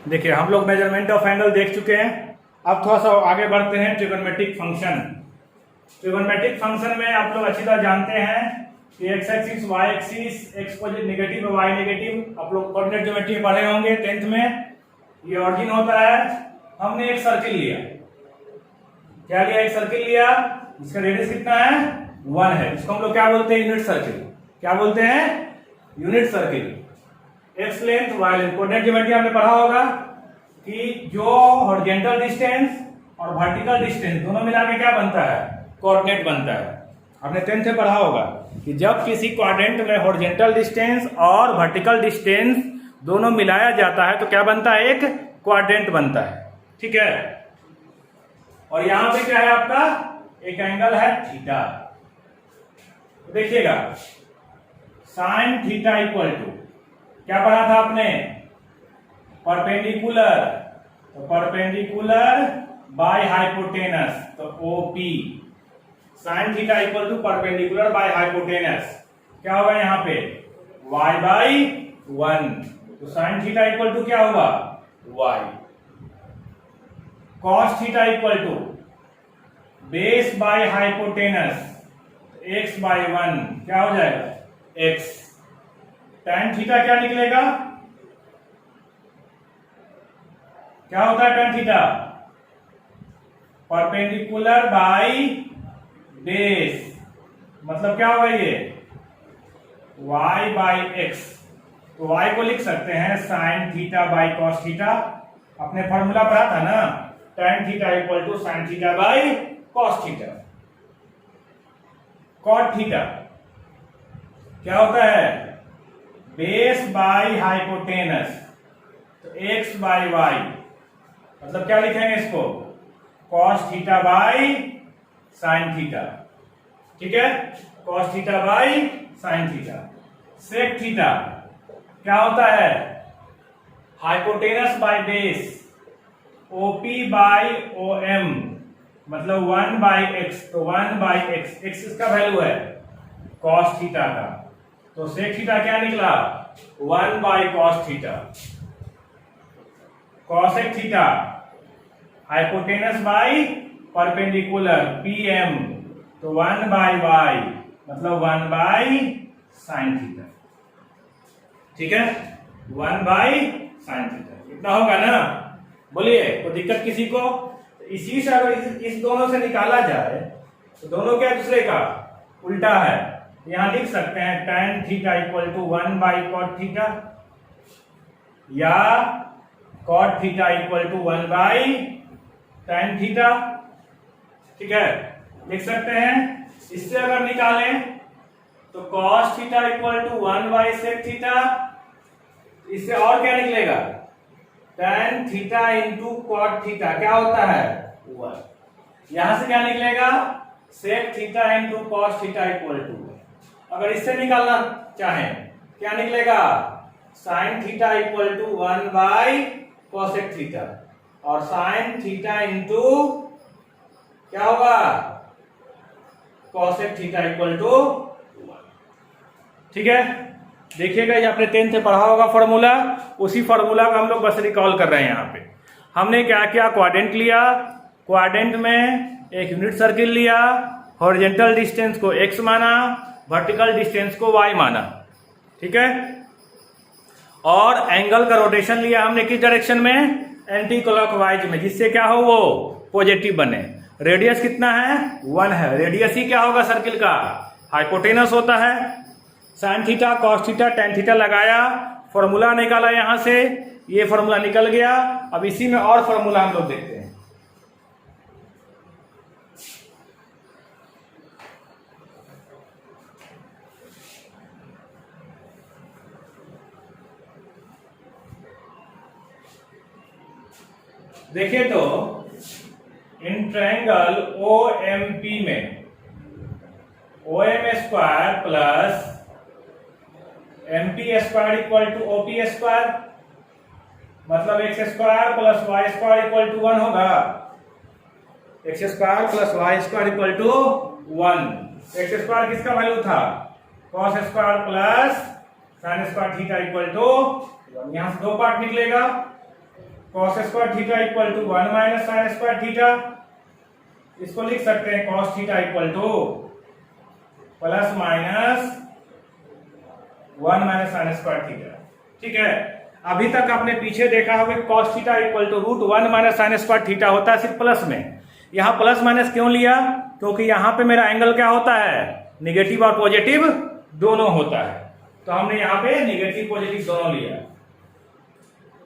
देखिए हम लोग मेजरमेंट ऑफ एंगल देख चुके हैं। अब थोड़ा सा आगे बढ़ते हैं ट्रिगोनोमेट्रिक फंक्शन। ट्रिगोनोमेट्रिक फंक्शन में आप लोग अच्छी तरह जानते हैं कि X axis Y axis, X positive negative और वाई नेगेटिव। आप लोग कोऑर्डिनेट ज्योमेट्री पढ़े होंगे 10th में। ये ऑरिजिन होता है, हमने एक सर्किल लिया। क्या लिया? एक सर्किल लिया। इसका रेडियस कितना है? 1 है। इसको हम लोग क्या बोलते हैं? Unit circle. क्या बोलते हैं? Unit circle. X length Y length. Coordinate geometry आपने पढ़ा होगा कि जो हॉरिजॉन्टल डिस्टेंस और वर्टिकल डिस्टेंस दोनों मिला के क्या बनता है? कोऑर्डिनेट बनता है। आपने 10th में पढ़ा होगा कि जब किसी क्वाड्रेंट में हॉरिजॉन्टल डिस्टेंस और वर्टिकल डिस्टेंस दोनों मिलाया जाता है तो क्या बनता है? एक क्वाड्रेंट बनता है। ठीक है। और यहां पे क्या है आपका? एक एंगल है थीटा। तो देखिएगा साइन थीटा इक्वल टू क्या पढ़ा था आपने? परपेंडिकुलर। तो परपेंडिकुलर बाय हाइपोटेनस, तो OP. Sine theta equal to perpendicular by hypotenuse. क्या होगा यहाँ पे? y by 1। तो साइन थीटा इक्वल टू क्या होगा? y। Cos theta equal to base by hypotenuse, x by 1। क्या हो जाएगा? x। tan थीटा क्या निकलेगा? क्या होता है tan theta? Perpendicular by base. मतलब क्या होगा ये? y by x। तो y को लिख सकते हैं sine theta by cos theta. अपने फॉर्मूला पढ़ा था ना, tan theta equal to sine theta by cos theta. Cot theta क्या होता है? बेस बाई हाइपोटेनस, तो x बाई y। मतलब क्या लिखेंगे इसको? Cos theta by sine theta. ठीक है। Cos theta by sine theta. Sec theta क्या होता है? Hypotenuse by base, OP by OM. मतलब 1 बाई एक्स। तो 1 बाई एक्स, एक्स इसका वैल्यू है कॉस थीटा का। तो सेक थीटा क्या निकला? 1 by cos theta. Cosec theta hypotenuse by perpendicular, PM. तो 1 बाई वाई, मतलब 1 बाई साइन थीटा। ठीक है। 1 बाई साइन थीटा इतना होगा ना? बोलिए, कोई दिक्कत किसी को? इसी से अगर इस दोनों से निकाला जाए तो दोनों क्या दूसरे का उल्टा है। यहां लिख सकते हैं tan theta equal to 1 by cot theta, या cot theta equal to 1 by tan theta. ठीक है, लिख सकते हैं। इससे अगर निकालें तो cos theta equal to 1 by sec theta. इससे और क्या निकलेगा? tan theta into cot theta. क्या होता है? 1। यहां से क्या निकलेगा? Sec theta into cos theta equal to. अगर इससे निकालना चाहें क्या निकलेगा? Sine theta equal to 1 by cosec theta. और साइन थीटा इंटू क्या होगा? Cosec theta equal to 1। ठीक है। देखिएगा, ये आपने 10th में पढ़ा होगा फॉर्मूला। उसी फॉर्मूला का हम लोग बस रिकॉल कर रहे हैं। यहाँ पे हमने क्या किया? क्वाड्रेंट लिया। क्वाड्रेंट में एक यूनिट सर्किल लिया। हॉरिजॉन्टल डिस्टेंस को x माना, वर्टिकल डिस्टेंस को y माना। ठीक है। और एंगल का रोटेशन लिया हमने किस डायरेक्शन में? एंटी क्लॉकवाइज में, जिससे क्या हो? वो पॉजिटिव बने। रेडियस कितना है? 1 है। रेडियस ही क्या होगा सर्किल का? हाइपोटेनस होता है। Sine theta, cos theta, tan theta लगाया, फॉर्मूला निकाला। यहां से ये फॉर्मूला निकल गया। अब इसी में और फॉर्मूला हम लोग देखते हैं। देखिए तो इन ट्रायंगल OMP में OM square plus MP square equal to OP square, मतलब x square plus y square equal to 1 होगा। x square plus y square equal to 1। x square किसका वैल्यू था? cos square plus sine square theta equal to 1। यहां से दो part निकलेगा। Cos square theta equal to 1 minus sine square theta. इसको लिख सकते हैं cos theta equal to plus minus 1 minus sine square theta. ठीक है, अभी तक आपने पीछे देखा होगा cos theta equal to root 1 minus sine square theta होता है सिर्फ प्लस में। यहां प्लस माइनस क्यों लिया? क्योंकि यहां पे मेरा एंगल क्या होता है, निगेटिव और पॉजिटिव दोनों होता है, तो हमने यहां पे निगेटिव पॉजिटिव दोनों लिया।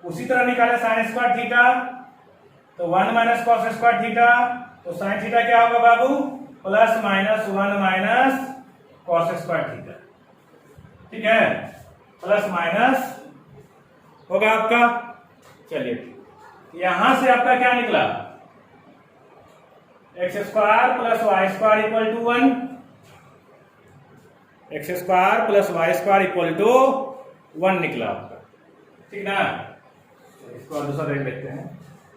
उसी तरह निकाले साइन स्क्वायर थीटा, तो 1 माइनस कॉस स्क्वायर थीटा, तो साइन थीटा क्या होगा बाबू, plus minus 1 minus cos square theta. ठीक है, प्लस माइनस होगा आपका। चलिए, यहां से आपका क्या निकला, X square plus Y square equal to 1, X square plus Y square equal to 1 निकला आपका। ठीक ना, इसको और दूसरा देख लेते हैं।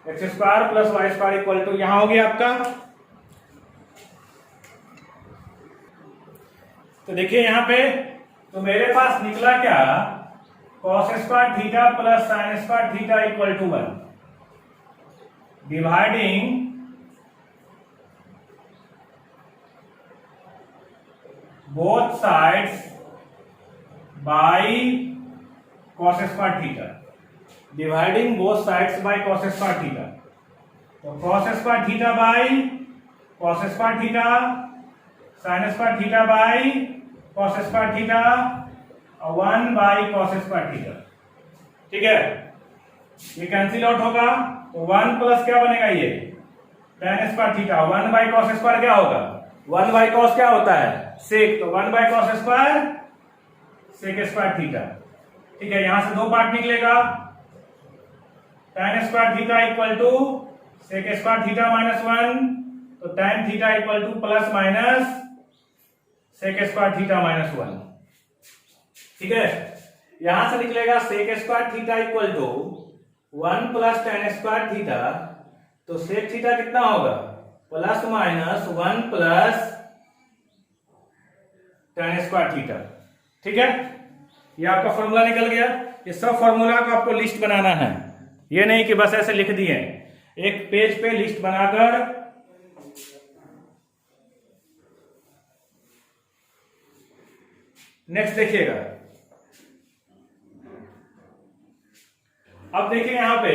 X square plus Y square equal to यहां हो गया आपका। तो देखिए यहां पे, तो मेरे पास निकला क्या, cos square theta plus sine square theta equal to 1, dividing both sides by cos square theta, dividing both sides by cos square theta, तो cos square theta by cos square theta, sin square theta by cos square theta और 1 by cos square theta। ठीक है, ये cancel out होगा, तो 1 plus क्या बनेगा, ये tan square theta, 1 by cos square क्या होगा, 1 बाई कॉस क्या होता है, सेक, तो 1 by cos square sec square theta. ठीक है, यहां से दो पार्ट निकलेगा, tan square theta equal to sec square theta minus 1, तो tan theta equal to plus minus sec square theta minus 1। ठीक है, यहां से निकलेगा sec square theta equal to 1 plus tan square theta, तो सेक थीटा कितना होगा, plus minus 1 plus tan square theta. ठीक है, ये आपका फॉर्मूला निकल गया। ये सब फॉर्मूला को आपको लिस्ट बनाना है, ये नहीं कि बस ऐसे लिख दिए, एक पेज पे लिस्ट बनाकर नेक्स्ट देखिएगा। अब देखिए यहां पे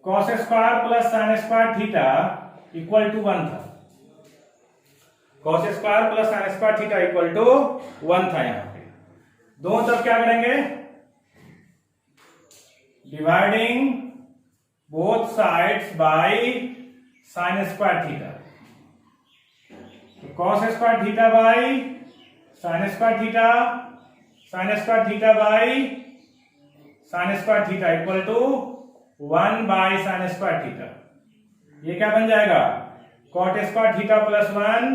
cos square plus sine square theta equal to 1 था, cos square plus sine square theta equal to 1 था। यहां पे दोनों तरफ क्या करेंगे, dividing both sides by sine square theta, तो cos square theta by sine square theta, sine square theta by sine square theta equal to 1 by sine square theta. ये क्या बन जाएगा, कॉट स्क्वायर थीटा प्लस 1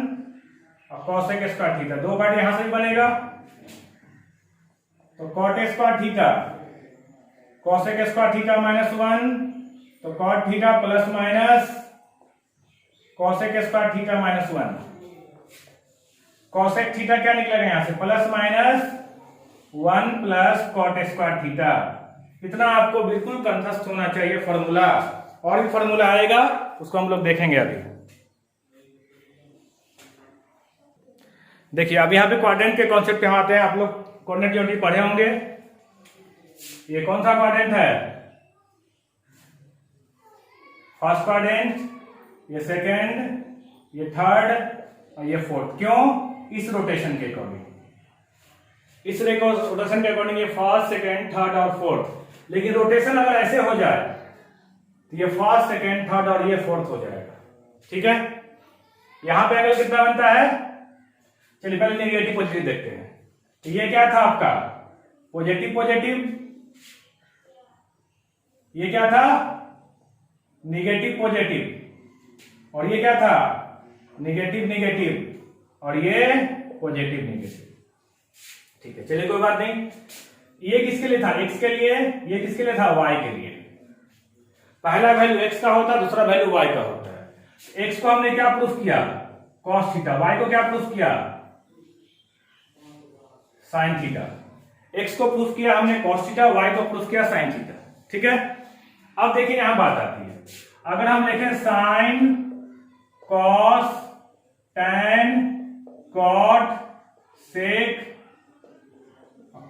और cosec square theta, दो part यहां से भी बनेगा, तो cot square theta cosec square theta minus 1, तो cot theta plus minus cosec square theta minus 1। Cosec theta क्या निकलेगा यहां से, plus minus 1 plus cot square theta. इतना आपको बिल्कुल कंठस्थ होना चाहिए फॉर्मूला, और भी फॉर्मूला आएगा उसको हम लोग देखेंगे अभी। देखिए अब यहां पे क्वाड्रेंट के कॉन्सेप्ट पे हम आते हैं। आप लोग कोऑर्डिनेट ज्योमेट्री पढ़े होंगे। ये कौन सा क्वाड्रेंट है, फर्स्ट क्वाड्रेंट, ये सेकंड, ये थर्ड और ये फोर्थ। क्यों, इस रोटेशन के अकॉर्डिंग, इस रोटेशन के अकॉर्डिंग ये फर्स्ट सेकंड थर्ड और फोर्थ। लेकिन रोटेशन अगर ऐसे हो जाए तो ये फर्स्ट सेकंड थर्ड और ये फोर्थ हो जाएगा। ठीक है, यहां पे एंगल कितना बनता है, चलिए पहले नेगेटिव पॉजिटिव देखते हैं। तो ये क्या था आपका, पॉजिटिव पॉजिटिव, ये क्या था, निगेटिव पॉजिटिव, और ये क्या था, निगेटिव निगेटिव, और ये पॉजिटिव निगेटिव। ठीक है, चलिए कोई बात नहीं। ये किसके लिए था, एक्स के लिए, ये किसके लिए था, वाई के लिए। पहला वैल्यू एक्स का होता है, दूसरा वैल्यू वाई का होता है। एक्स को हमने क्या प्रूफ किया, कॉस थीटा, वाई को क्या प्रूफ किया, साइन थीटा। एक्स को प्रूफ किया हमने कॉस थीटा, वाई को प्रूफ किया साइन थीटा। ठीक है, अब देखिए यहां बात आती है, अगर हम देखें sine cos tan cot sec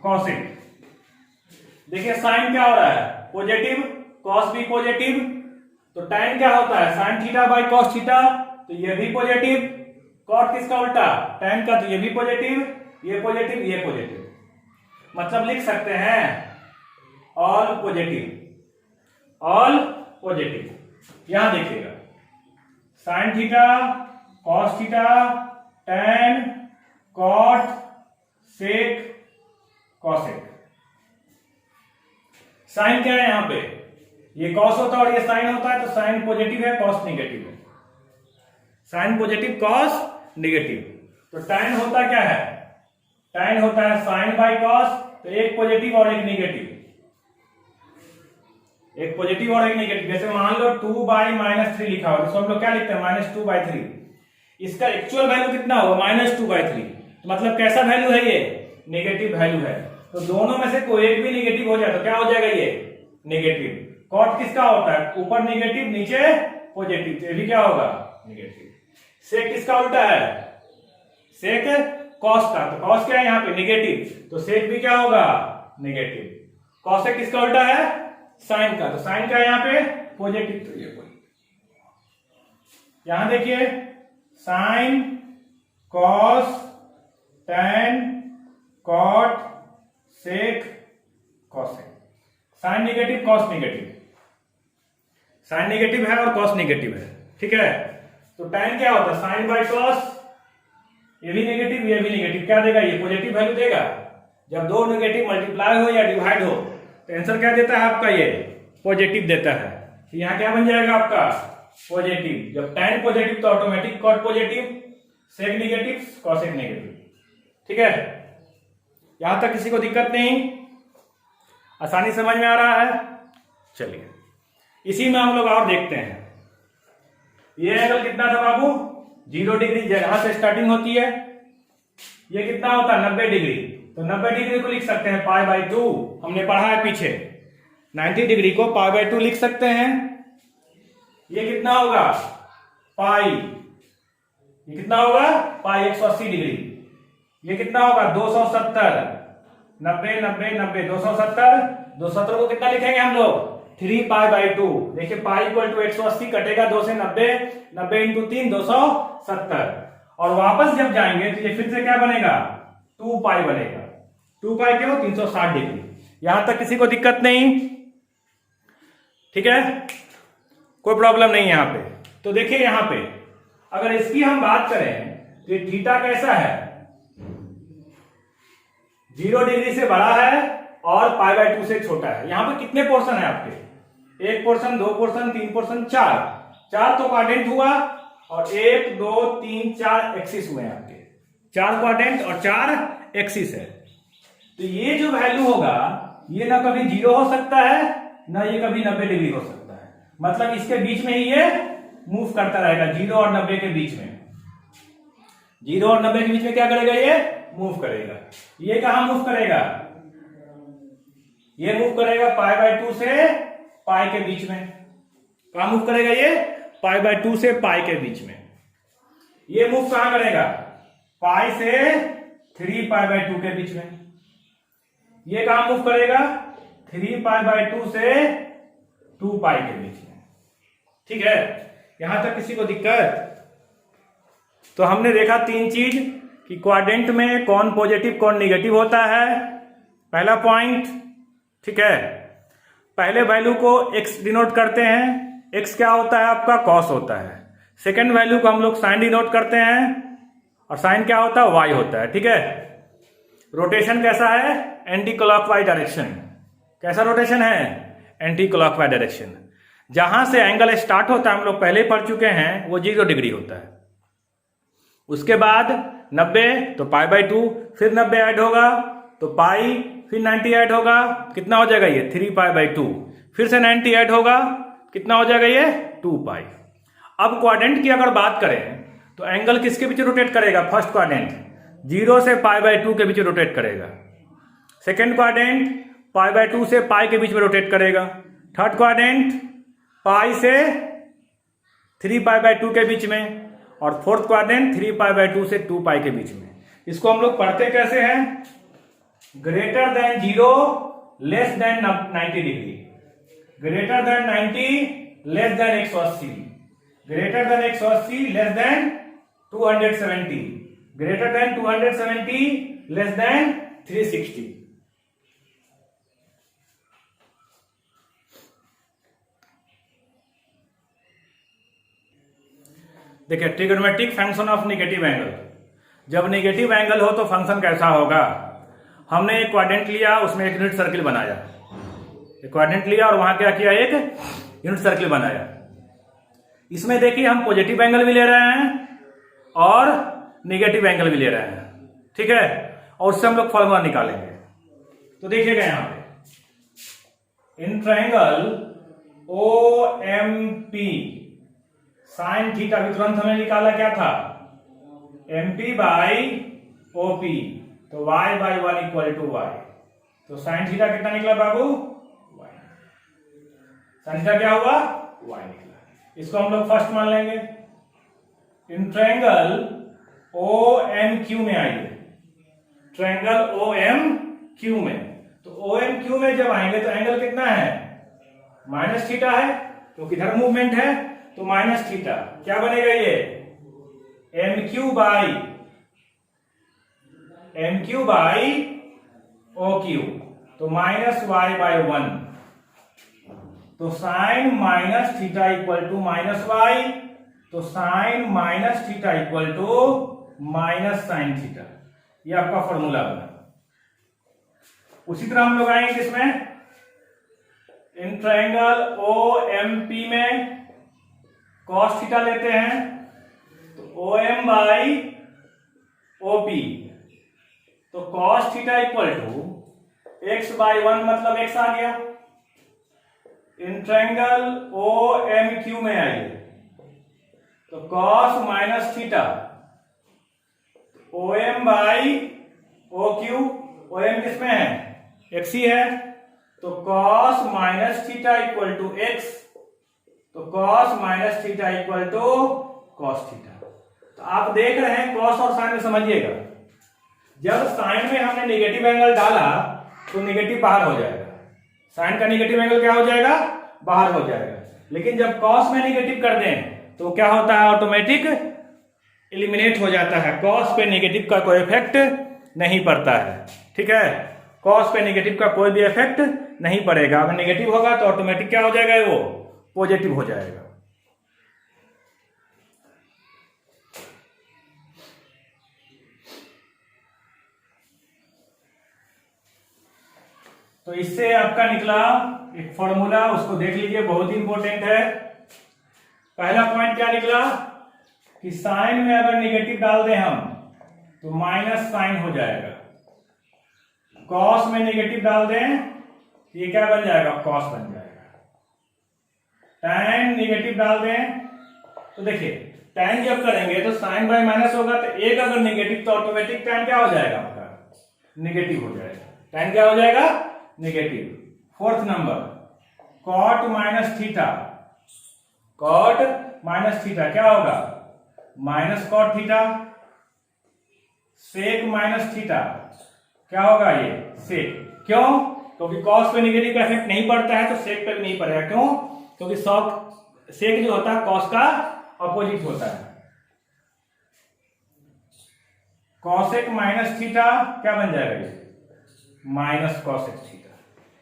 cosec, देखिए साइन क्या हो रहा है पॉजिटिव, कॉस भी पॉजिटिव, तो टैन क्या होता है sine theta by cos theta, तो ये भी पॉजिटिव, कॉट किसका उल्टा टैन का, तो ये भी पॉजिटिव, ये पॉजिटिव, ये पॉजिटिव, मतलब लिख सकते हैं ऑल पॉजिटिव, ऑल पॉजिटिव। यहां देखिएगा sine theta cos theta tan cot sec cosec. Sine क्या है यहां पे, ये कॉस होता है और ये साइन होता है, तो साइन पॉजिटिव है कॉस निगेटिव है, साइन पॉजिटिव कॉस निगेटिव। तो टैन होता क्या है, टैन होता है साइन बाई कॉस, तो एक पॉजिटिव और एक निगेटिव, एक पॉजिटिव और एक निगेटिव। जैसे मान लो 2/-3 लिखा हो, तो हम लोग क्या लिखते हैं -2/3, इसका एक्चुअल वैल्यू कितना होगा -2/3, तो मतलब कैसा वैल्यू है ये नेगेटिव वैल्यू है, तो दोनों में से कोई एक भी नेगेटिव हो जाए तो क्या हो जाएगा ये नेगेटिव। कॉट किसका होता है ऊपर नेगेटिव नीचे पॉजिटिव, तो ये भी क्या होगा नेगेटिव। सेक किसका उल्टा है, सेक कॉस का, तो कॉस क्या है यहाँ पे नेगेटिव, तो सेक भी क्या होगा नेगेटिव। कॉसेक किसका उल्टा है साइन का, तो साइन का यहाँ पे पॉजिटिव, तो ये पॉजिटिव। यहां देखिए sine cos tan cot sec cosec, sine negative cos negative, sine negative है और कॉस नेगेटिव है, ठीक है। तो टैन क्या होता है साइन बाय कॉस, ये भी नेगेटिव ये भी नेगेटिव, क्या देगा ये पॉजिटिव वैल्यू देगा। जब दो नेगेटिव मल्टीप्लाई हो या डिवाइड हो तो आंसर क्या देता है आपका ये पॉजिटिव देता है। तो यहां क्या बन जाएगा आपका पॉजिटिव, जब टैन पॉजिटिव तो ऑटोमेटिक कॉट पॉजिटिव, सेक नेगेटिव कॉसेक नेगेटिव, ठीक है। यहां तक किसी को दिक्कत नहीं, आसानी समझ में आ रहा है। चलिए इसी में हम लोग और देखते हैं, ये एंगल कितना था बाबू 0 डिग्री, जहां से स्टार्टिंग होती है ये कितना होता है 90 डिग्री, तो 90 डिग्री को लिख सकते हैं π/2, हमने पढ़ा है पीछे 90 डिग्री को π/2 लिख सकते हैं। ये कितना होगा पाई, ये कितना होगा पाई 180 डिग्री, ये कितना होगा 270, 90 90 90 270, 270 को कितना लिखेंगे हम लोग 3π/2। देखिए पाई इक्वल टू 180 कटेगा 2 से 90, 90 इंटू 3 270, और वापस जब जाएंगे तो ये फिर से क्या बनेगा 2π बनेगा। 2π क्यों 360 डिग्री। यहां तक किसी को दिक्कत नहीं, ठीक है, कोई प्रॉब्लम नहीं यहां पे। तो देखिए यहां पे अगर इसकी हम बात करें तो ये थीटा कैसा है 0 डिग्री से बड़ा है और π/2 से छोटा है। यहां पे कितने पोर्शन है आपके, 1 पोर्शन 2 पोर्शन 3 पोर्शन 4 तो क्वाड्रेंट हुआ, और 1 2 3 4 एक्सिस हुए हैं आपके, 4 क्वाड्रेंट और 4 एक्सिस है। तो ये जो वैल्यू होगा ये ना कभी 0 हो सकता है ना ये कभी 90 डिग्री हो सकता है, मतलब इसके बीच में ही ये मूव करता रहेगा, 0 और 90 के बीच में, 0 और 90 के बीच में क्या करेगा ये मूव करेगा। ये कहां मूव करेगा, ये मूव करेगा π/2 से पाई के बीच में। कहां मूव करेगा ये π/2 से पाई के बीच में। ये मूव कहां करेगा पाई से 3π/2 के बीच में। ये कहां मूव करेगा 3π/2 से 2π के बीच में, ठीक है। यहां तक किसी को दिक्कत। तो हमने देखा 3 चीज कि क्वाड्रेंट में कौन पॉजिटिव कौन नेगेटिव होता है, पहला पॉइंट, ठीक है। पहले वैल्यू को x डिनोट करते हैं, x क्या होता है आपका cos होता है। सेकेंड वैल्यू को हम लोग साइन डिनोट करते हैं, और साइन क्या होता है y होता है, ठीक है। रोटेशन कैसा है एंटी क्लॉकवाइज डायरेक्शन, कैसा रोटेशन है एंटी क्लॉकवाइज डायरेक्शन। जहां से एंगल स्टार्ट होता है हम लोग पहले पढ़ चुके हैं वो 0 डिग्री होता है, उसके बाद 90 तो π/2, फिर 90 ऐड होगा तो पाई, फिर 90 ऐड होगा कितना हो जाएगा ये 3π/2, फिर से 90 ऐड होगा कितना हो जाएगा ये 2π। अब क्वाड्रेंट की अगर बात करें तो एंगल किसके पीछे रोटेट करेगा, फर्स्ट क्वाड्रेंट 0 से π/2 के बीच रोटेट करेगा, सेकेंड क्वाड्रेंट π/2 से पाई के बीच में रोटेट करेगा, थर्ड क्वाड्रेंट पाई से 3π/2 के बीच में, और फोर्थ क्वाड्रेंट 3π/2 से 2π के बीच में। इसको हम लोग पढ़ते कैसे हैं? Greater than 0 less than 90 degree, greater than 90 less than 180, greater than 180 less than 270, greater than 270 less than 360। देखिए trigonometric function of negative angle. जब नेगेटिव एंगल हो तो फंक्शन कैसा होगा? हमने एक क्वाड्रेंट लिया, उसमें एक यूनिट सर्किल बनाया, एक क्वाड्रेंट लिया और वहां क्या किया, एक यूनिट सर्किल बनाया। इसमें देखिए हम पॉजिटिव एंगल भी ले रहे हैं और नेगेटिव एंगल भी ले रहे हैं, ठीक है, और उससे हम लोग फॉर्मूला निकालेंगे। तो देखिएगा यहां पे इन ट्रायंगल OMP साइन थीटा भी तुरंत हमने निकाला, क्या था, MP/OP, तो y/1 = y। तो साइन थीटा कितना निकला बाबू? y। साइन थीटा क्या हुआ? y निकला। इसको हम लोग फर्स्ट मान लेंगे। इन ट्रायंगल OMQ में आइए, ट्रायंगल OMQ में, तो OMQ में जब आएंगे तो एंगल कितना है? -θ है, क्योंकि इधर मूवमेंट है, तो -θ क्या बनेगा? ये MQ/OQ, तो -y/1। तो साइन -θ = -y, तो साइन -θ = -sin θ। ये आपका फॉर्मूला बना। उसी तरह हम लोग आएंगे इसमें, इन ट्रायंगल OMP में cos थीटा लेते हैं, तो OM/OP, तो cos थीटा = x/1, मतलब x आ गया। इन ट्रायंगल OMQ में आइए, तो cos -θ, OM/OQ, OM किसमें है? x ही है, तो cos -θ = x, तो cos -θ = cos थीटा। तो आप देख रहे हैं cos और साइन में समझिएगा, जब साइन में हमने नेगेटिव एंगल डाला तो नेगेटिव बाहर हो जाएगा, साइन का नेगेटिव एंगल क्या हो जाएगा? बाहर हो जाएगा। लेकिन जब cos में नेगेटिव कर दें तो क्या होता है? ऑटोमेटिक एलिमिनेट हो जाता है, cos पे नेगेटिव का कोई इफेक्ट नहीं पड़ता है, ठीक है, cos पे नेगेटिव का कोई भी इफेक्ट नहीं पड़ेगा। अगर नेगेटिव होगा तो ऑटोमेटिक क्या हो जाएगा? वो पॉजिटिव हो जाएगा। तो इससे आपका निकला एक फॉर्मूला, उसको देख लीजिए, बहुत ही इंपॉर्टेंट है। पहला पॉइंट क्या निकला कि साइन में अगर नेगेटिव डाल दें हम तो माइनस साइन हो जाएगा, कॉस में नेगेटिव डाल दें तो ये क्या बन जाएगा? कॉस बन जाएगा। tan नेगेटिव डाल दें तो देखिए tan जब करेंगे तो साइन बाय माइनस होगा, तो एक अगर नेगेटिव तो ऑटोमेटिक tan क्या हो जाएगा? आपका नेगेटिव हो जाएगा। tan क्या हो जाएगा? Negative. Fourth number cot -θ, cot -θ क्या होगा? Minus cot theta. sec -θ क्या होगा? ये sec। क्यों? क्योंकि cos पे नेगेटिव का इफेक्ट नहीं पड़ता है, तो sec पे भी नहीं पड़ेगा। क्यों? क्योंकि sec जो होता है cos का अपोजिट होता है। cosec -θ क्या बन जाएगा? ये -cosec θ।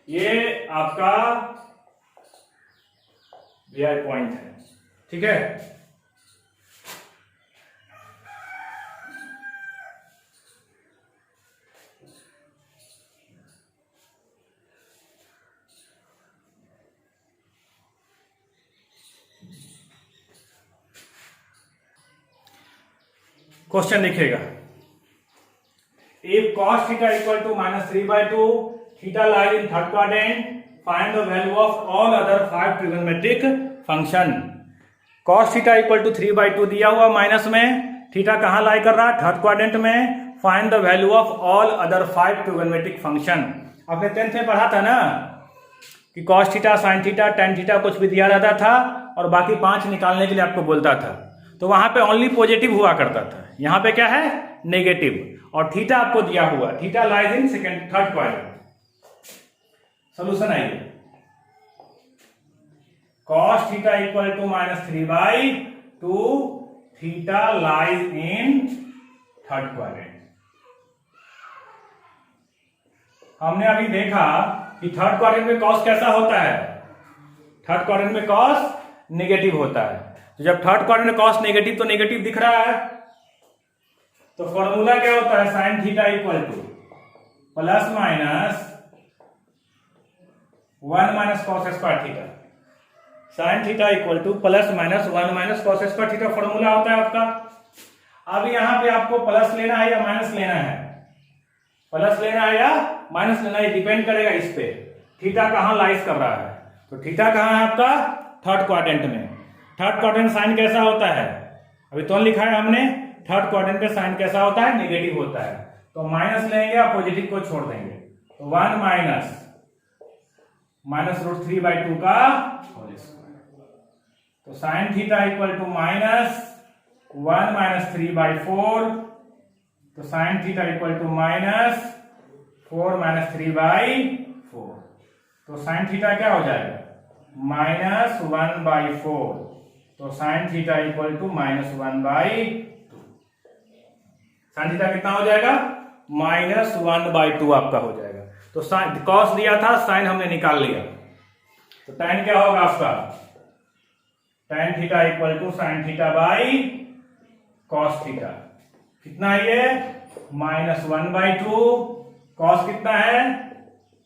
ये आपका पॉइंट है, ठीक है। क्वेश्चन लिखिएगा, if cos θ = -3/2, theta lies in third quadrant, find the value of all other 5 trigonometric function। cos θ = 3/2 दिया हुआ माइनस में, थीटा कहां लाई कर रहा है? थर्ड क्वाड्रेंट में। Find the value of all other 5 trigonometric function. आपने 10th में पढ़ा था ना कि cos theta, sine theta, tan theta कुछ भी दिया रहता था और बाकी 5 निकालने के लिए आपको बोलता था, तो वहां पे ओनली पॉजिटिव हुआ करता था। यहाँ पे क्या है, नेगेटिव, और थीटा आपको दिया हुआ, theta lies in third quadrant. Solution आइए, cos theta equal to -3/2, theta lies in third quadrant. हमने अभी देखा कि थर्ड क्वाड्रेंट में कॉस कैसा होता है, थर्ड क्वाड्रेंट में कॉस नेगेटिव होता है। तो जब थर्ड क्वाड्रेंट में कॉस नेगेटिव, तो नेगेटिव दिख रहा है, तो फॉर्मूला क्या होता है, sine theta equal to plus minus 1 minus cos square theta. Sign theta equal to plus minus 1 minus cos square theta formula होता है आपका। अब यहां पे आपको प्लस लेना है या माइनस लेना है, प्लस लेना है या माइनस लेना है, डिपेंड करेगा इस पे थीटा कहां लाइज कर रहा है। तो थीटा कहां है आपका, थर्ड क्वाड्रेंट में। थर्ड क्वाड्रेंट साइन कैसा होता है, अभी तो लिखा है हमने, थर्ड क्वाड्रेंट पे साइन कैसा होता है, नेगेटिव होता है। तो माइनस लेंगे और पॉजिटिव को छोड़ देंगे, तो 1 माइनस √3/2 का होल स्क्वायर। तो sine theta equal to -1 minus 3/4, तो sine theta equal to -4 minus 3/4। तो साइन थीटा क्या हो जाएगा, -1/4, तो sine theta equal to -1/2। Sine theta कितना हो जाएगा, -1/2 आपका हो जाएगा। तो साइन कॉस दिया था, साइन हमने निकाल लिया, तो tan क्या होगा आपका, tan theta equal to sine theta by cos theta. कितना है ये, -1/2, कॉस कितना है,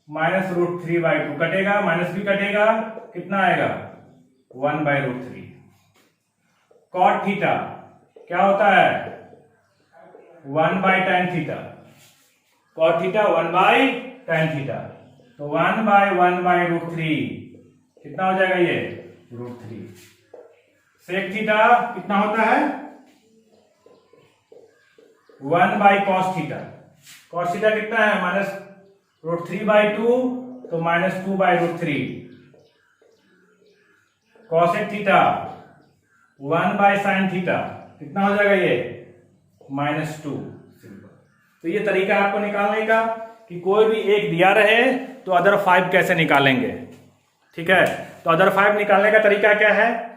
-√3/2, कटेगा, माइनस भी कटेगा, कितना आएगा 1/√3। कॉट थीटा क्या होता है, 1/tan theta, cot theta 1/tan theta, तो 1/1/√3 कितना हो जाएगा ये, √3। सेक थीटा कितना होता है, 1/cos थीटा, cos थीटा कितना है, -√3/2, तो -2/√3। cosec थीटा 1/sin थीटा, कितना हो जाएगा ये, -2। तो ये तरीका आपको निकालने का कि कोई भी एक दिया रहे तो अदर 5 कैसे निकालेंगे, ठीक है। तो अदर 5 निकालने का तरीका क्या है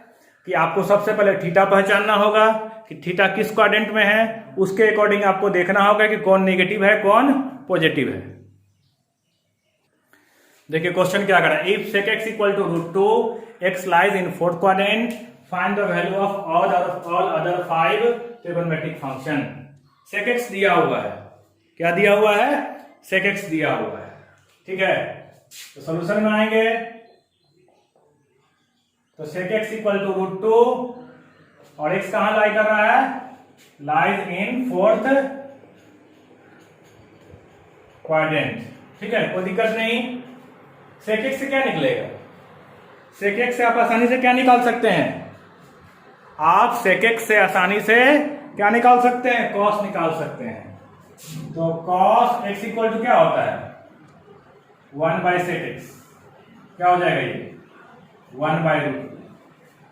कि आपको सबसे पहले थीटा पहचानना होगा कि थीटा किस क्वाड्रेंट में है, उसके अकॉर्डिंग आपको देखना होगा कि कौन नेगेटिव है कौन पॉजिटिव है। देखिए क्वेश्चन क्या कर रहा है, if sec x equal to √2, x lies in fourth quadrant, find the value of all other 5 trigonometric function. sec x दिया हुआ है, क्या दिया हुआ है, sec x दिया हुआ है, ठीक है। तो सॉल्यूशन में आएंगे, तो sec x इक्वल टू √2 और x कहां लाई कर रहा है, लाइज इन फोर्थ क्वाड्रेंट, ठीक है, कोई दिक्कत नहीं। sec x से क्या निकलेगा, sec x से आप आसानी से क्या निकाल सकते हैं, आप sec x से आसानी से क्या निकाल सकते हैं, cos निकाल सकते हैं। तो cos x इक्वल टू क्या होता है, 1/sec x, क्या हो जाएगा ये 1/√2।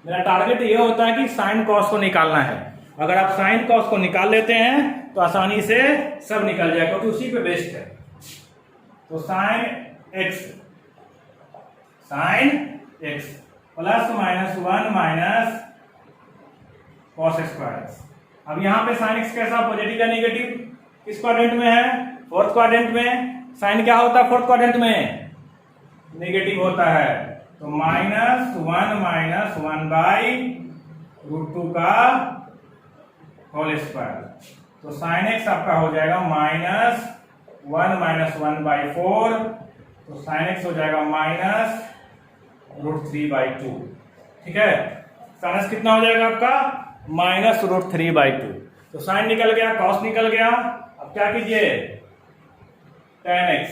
मेरा टारगेट ये होता है कि साइन कॉस को निकालना है। अगर आप साइन कॉस को निकाल लेते हैं तो आसानी से सब निकल जाएगा, क्योंकि उसी पे बेस्ड है। तो sine x plus -1 minus cos square. अब यहां पे साइन x कैसा, पॉजिटिव या नेगेटिव, किस क्वाड्रेंट में है, फोर्थ क्वाड्रेंट में। साइन क्या होता है फोर्थ क्वाड्रेंट में, नेगेटिव होता है। तो -1 माइनस 1/√2 का होल स्क्वायर। तो साइन x आपका हो जाएगा -1 माइनस 1/4, तो साइन x हो जाएगा -√3/2, ठीक है। साइन x कितना हो जाएगा आपका, -√3/2। तो साइन निकल गया, कॉस निकल गया। अब क्या कीजिए, tan x,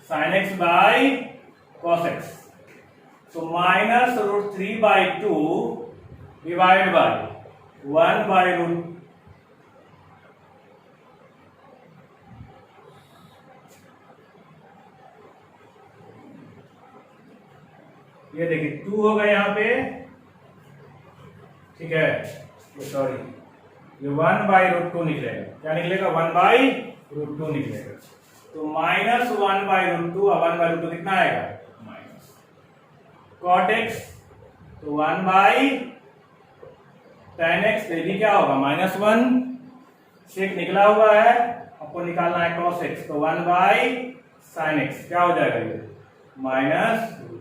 sin x by cos x, तो -√3/2 डिवाइड बाई 1/√, ये देखिए 2 होगा यहाँ पे, ठीक है, ये सॉरी, ये 1/√2 निकलेगा। क्या निकलेगा? 1/√2 निकलेगा। तो -1/√2, 1/√2 कितना आएगा? माइनस cot x, तो 1/tan x, ये भी क्या होगा? -1, सेक निकला हुआ है, आपको निकालना है cos x, तो 1/sin x क्या हो जाएगा? ये -√2।